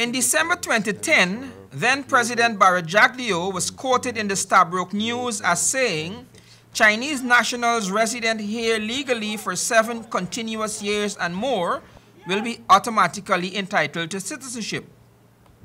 In December 2010, then-President Jagdeo was quoted in the Stabroek News as saying, Chinese nationals resident here legally for 7 continuous years and more will be automatically entitled to citizenship.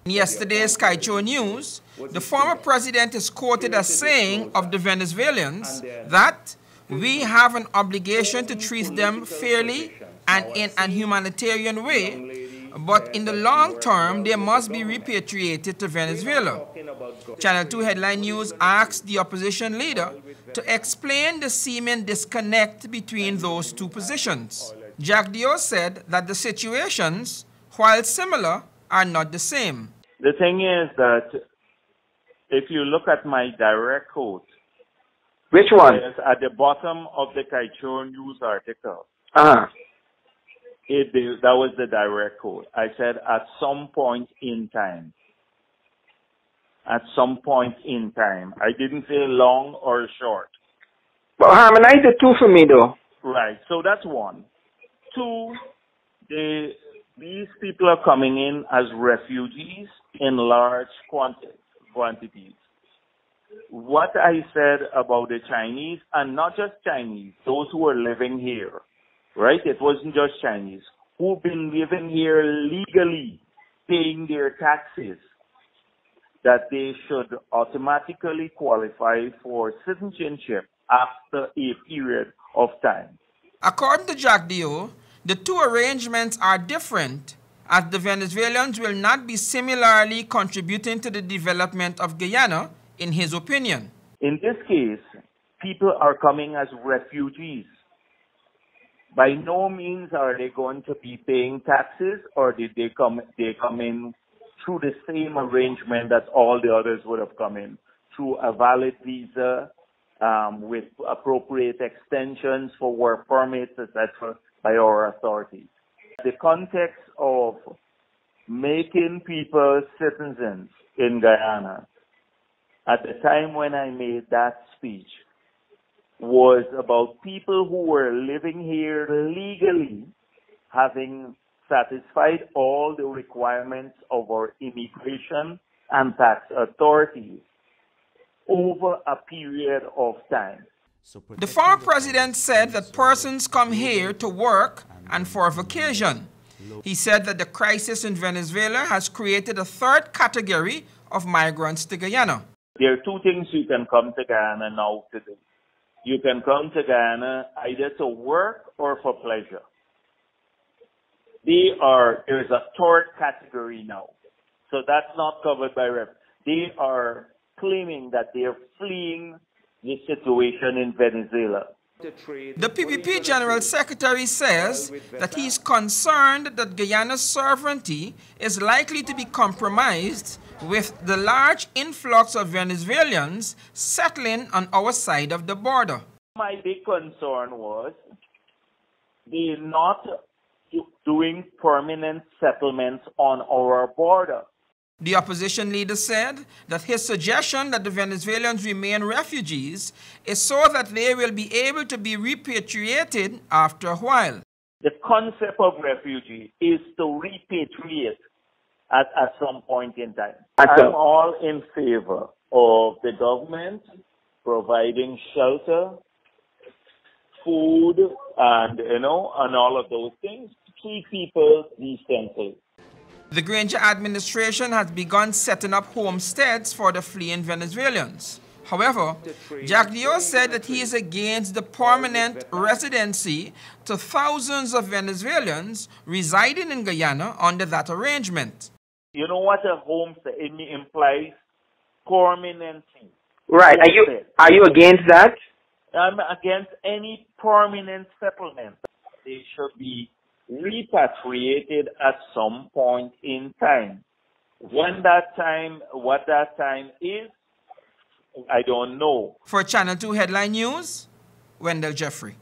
In yesterday's Kaicho News, the former president is quoted as saying of the Venezuelans that we have an obligation to treat them fairly and in an humanitarian way, but in the long term, they must be repatriated to Venezuela. Channel 2 Headline News asked the opposition leader to explain the seeming disconnect between those two positions. Jagdeo said that the situations, while similar, are not the same. The thing is that if you look at my direct quote, which one? At the bottom of the Kaicho News article. That was the direct quote. I said, at some point in time. At some point in time. I didn't say long or short. But harmonize the two for me, though. Right. So that's one. Two, these people are coming in as refugees in large quantities. What I said about the Chinese, and not just Chinese, those who are living here, right? It wasn't just Chinese, who've been living here legally, paying their taxes, that they should automatically qualify for citizenship after a period of time. According to Jagdeo, the two arrangements are different, as the Venezuelans will not be similarly contributing to the development of Guyana, in his opinion. In this case, people are coming as refugees. By no means are they going to be paying taxes, or did they come in through the same arrangement that all the others would have come in, through a valid visa, with appropriate extensions for work permits, etc., by our authorities. The context of making people citizens in Guyana at the time when I made that speech was about people who were living here legally, having satisfied all the requirements of our immigration and tax authorities over a period of time. The former president said that persons come here to work and for vacation. He said that the crisis in Venezuela has created a third category of migrants to Guyana. There are two things you can come to Guyana now to do. You can come to Guyana either to work or for pleasure. There is a third category now. So that's not covered by rep. They are claiming that they are fleeing the situation in Venezuela. The PPP General Secretary says that he is concerned that Guyana's sovereignty is likely to be compromised with the large influx of Venezuelans settling on our side of the border. My big concern was they're not doing permanent settlements on our border. The opposition leader said that his suggestion that the Venezuelans remain refugees is so that they will be able to be repatriated after a while. The concept of refugee is to repatriate at some point in time. I'm all in favor of the government providing shelter, food, and all of those things to keep people decently. The Granger administration has begun setting up homesteads for the fleeing Venezuelans. However, Jagdeo said that he is against the permanent residency to thousands of Venezuelans residing in Guyana under that arrangement. You know what a homestead implies? Permanency. Right. Are you against that? I'm against any permanent settlement. They should be repatriated at some point in time. What that time is, I don't know. For Channel 2 Headline News, Wendell Jeffrey.